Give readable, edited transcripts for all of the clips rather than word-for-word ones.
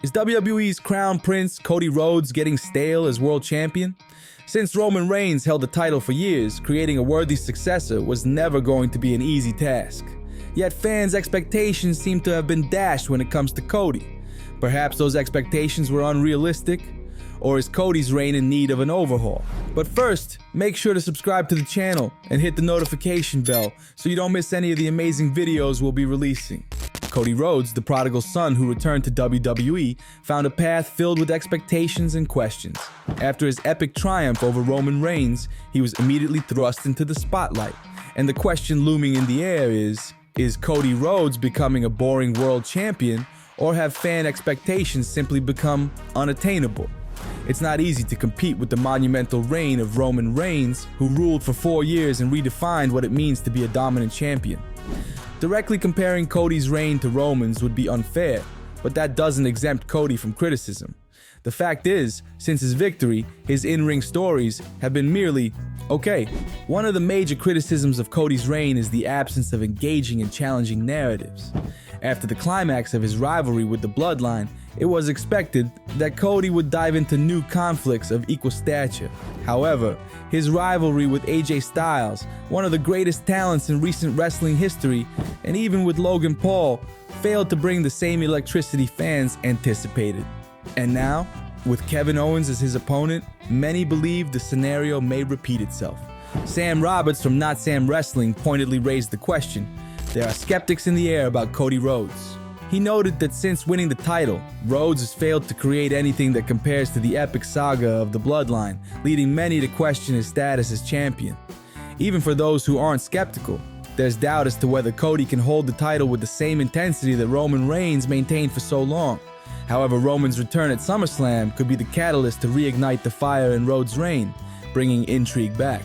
Is WWE's Crown Prince Cody Rhodes getting stale as world champion? Since Roman Reigns held the title for years, creating a worthy successor was never going to be an easy task. Yet fans' expectations seem to have been dashed when it comes to Cody. Perhaps those expectations were unrealistic? Or is Cody's reign in need of an overhaul? But first, make sure to subscribe to the channel and hit the notification bell so you don't miss any of the amazing videos we'll be releasing. Cody Rhodes, the prodigal son who returned to WWE, found a path filled with expectations and questions. After his epic triumph over Roman Reigns, he was immediately thrust into the spotlight. And the question looming in the air is Cody Rhodes becoming a boring world champion, or have fan expectations simply become unattainable? It's not easy to compete with the monumental reign of Roman Reigns, who ruled for 4 years and redefined what it means to be a dominant champion. Directly comparing Cody's reign to Roman's would be unfair, but that doesn't exempt Cody from criticism. The fact is, since his victory, his in-ring stories have been merely okay. One of the major criticisms of Cody's reign is the absence of engaging and challenging narratives. After the climax of his rivalry with the Bloodline, it was expected that Cody would dive into new conflicts of equal stature. However, his rivalry with AJ Styles, one of the greatest talents in recent wrestling history, and even with Logan Paul, failed to bring the same electricity fans anticipated. And now, with Kevin Owens as his opponent, many believe the scenario may repeat itself. Sam Roberts from Not Sam Wrestling pointedly raised the question: there are skeptics in the air about Cody Rhodes. He noted that since winning the title, Rhodes has failed to create anything that compares to the epic saga of the Bloodline, leading many to question his status as champion. Even for those who aren't skeptical, there's doubt as to whether Cody can hold the title with the same intensity that Roman Reigns maintained for so long. However, Roman's return at SummerSlam could be the catalyst to reignite the fire in Rhodes' reign, bringing intrigue back.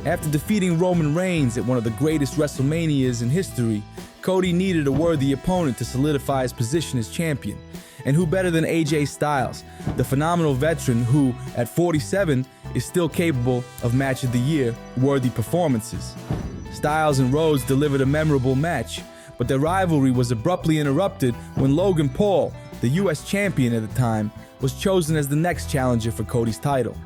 After defeating Roman Reigns at one of the greatest WrestleManias in history, Cody needed a worthy opponent to solidify his position as champion. And who better than AJ Styles, the phenomenal veteran who, at 47, is still capable of match of the year worthy performances. Styles and Rhodes delivered a memorable match, but their rivalry was abruptly interrupted when Logan Paul, the US champion at the time, was chosen as the next challenger for Cody's title.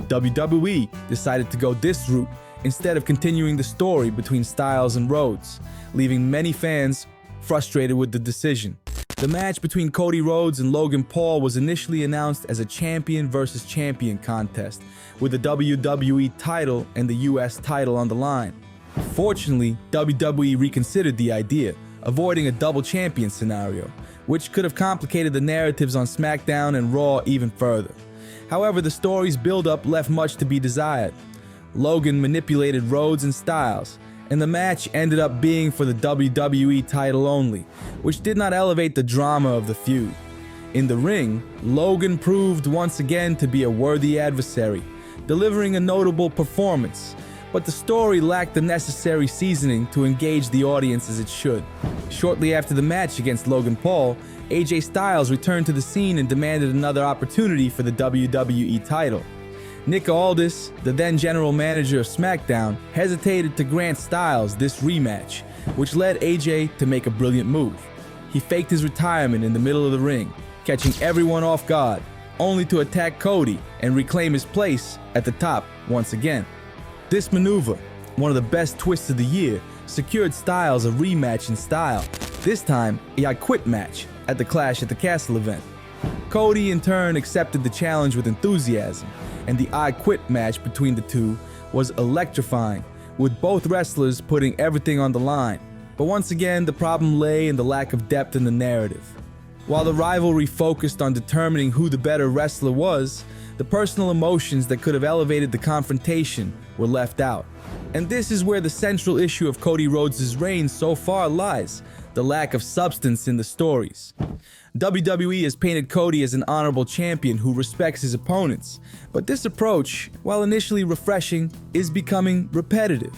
WWE decided to go this route instead of continuing the story between Styles and Rhodes, leaving many fans frustrated with the decision. The match between Cody Rhodes and Logan Paul was initially announced as a champion versus champion contest, with the WWE title and the US title on the line. Fortunately, WWE reconsidered the idea, avoiding a double champion scenario, which could have complicated the narratives on SmackDown and Raw even further. However, the story's build-up left much to be desired. Logan manipulated Rhodes and Styles, and the match ended up being for the WWE title only, which did not elevate the drama of the feud. In the ring, Logan proved once again to be a worthy adversary, delivering a notable performance, but the story lacked the necessary seasoning to engage the audience as it should. Shortly after the match against Logan Paul, AJ Styles returned to the scene and demanded another opportunity for the WWE title. Nick Aldis, the then general manager of SmackDown, hesitated to grant Styles this rematch, which led AJ to make a brilliant move. He faked his retirement in the middle of the ring, catching everyone off guard, only to attack Cody and reclaim his place at the top once again. This maneuver, one of the best twists of the year, secured Styles a rematch in style, this time a I Quit match at the Clash at the Castle event. Cody in turn accepted the challenge with enthusiasm, and the I Quit match between the two was electrifying, with both wrestlers putting everything on the line. But once again, the problem lay in the lack of depth in the narrative. While the rivalry focused on determining who the better wrestler was, the personal emotions that could have elevated the confrontation were left out. And this is where the central issue of Cody Rhodes' reign so far lies: the lack of substance in the stories. WWE has painted Cody as an honorable champion who respects his opponents, but this approach, while initially refreshing, is becoming repetitive.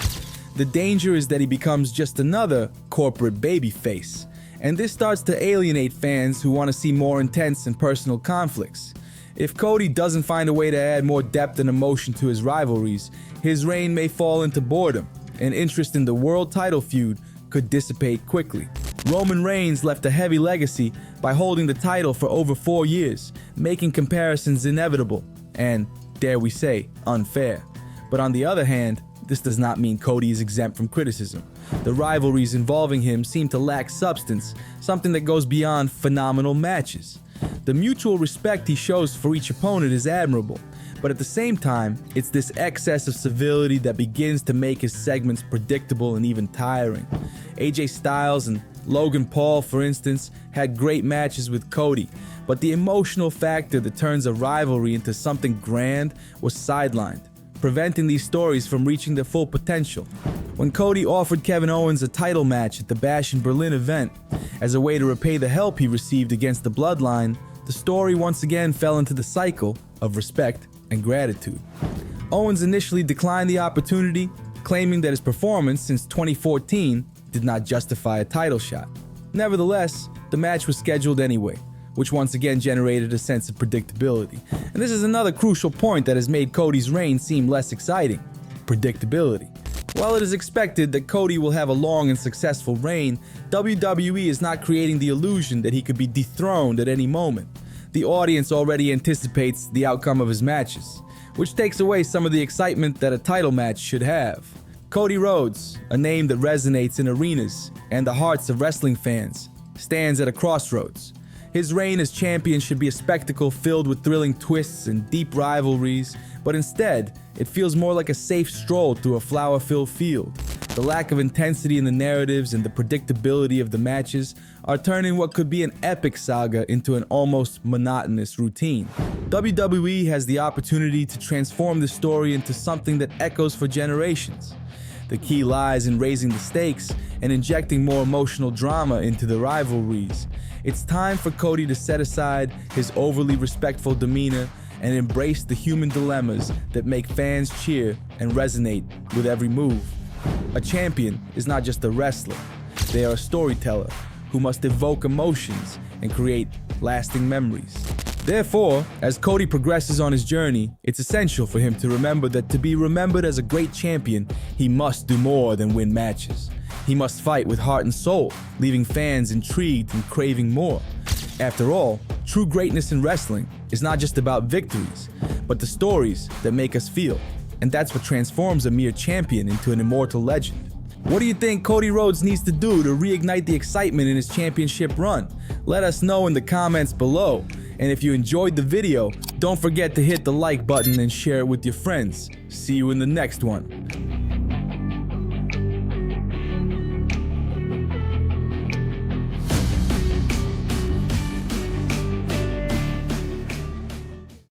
The danger is that he becomes just another corporate babyface, and this starts to alienate fans who want to see more intense and personal conflicts. If Cody doesn't find a way to add more depth and emotion to his rivalries, his reign may fall into boredom, and interest in the world title feud could dissipate quickly. Roman Reigns left a heavy legacy by holding the title for over 4 years, making comparisons inevitable and, dare we say, unfair. But on the other hand, this does not mean Cody is exempt from criticism. The rivalries involving him seem to lack substance, something that goes beyond phenomenal matches. The mutual respect he shows for each opponent is admirable, but at the same time, it's this excess of civility that begins to make his segments predictable and even tiring. AJ Styles and Logan Paul, for instance, had great matches with Cody, but the emotional factor that turns a rivalry into something grand was sidelined, preventing these stories from reaching their full potential. When Cody offered Kevin Owens a title match at the Bash in Berlin event as a way to repay the help he received against the Bloodline, the story once again fell into the cycle of respect and gratitude. Owens initially declined the opportunity, claiming that his performance since 2014 did not justify a title shot. Nevertheless, the match was scheduled anyway, which once again generated a sense of predictability. And this is another crucial point that has made Cody's reign seem less exciting: predictability. While it is expected that Cody will have a long and successful reign, WWE is not creating the illusion that he could be dethroned at any moment. The audience already anticipates the outcome of his matches, which takes away some of the excitement that a title match should have. Cody Rhodes, a name that resonates in arenas and the hearts of wrestling fans, stands at a crossroads. His reign as champion should be a spectacle filled with thrilling twists and deep rivalries, but instead, it feels more like a safe stroll through a flower-filled field. The lack of intensity in the narratives and the predictability of the matches are turning what could be an epic saga into an almost monotonous routine. WWE has the opportunity to transform this story into something that echoes for generations. The key lies in raising the stakes and injecting more emotional drama into the rivalries. It's time for Cody to set aside his overly respectful demeanor and embrace the human dilemmas that make fans cheer and resonate with every move. A champion is not just a wrestler, they are a storyteller who must evoke emotions and create lasting memories. Therefore, as Cody progresses on his journey, it's essential for him to remember that to be remembered as a great champion, he must do more than win matches. He must fight with heart and soul, leaving fans intrigued and craving more. After all, true greatness in wrestling is not just about victories, but the stories that make us feel. And that's what transforms a mere champion into an immortal legend. What do you think Cody Rhodes needs to do to reignite the excitement in his championship run? Let us know in the comments below. And if you enjoyed the video, don't forget to hit the like button and share it with your friends. See you in the next one.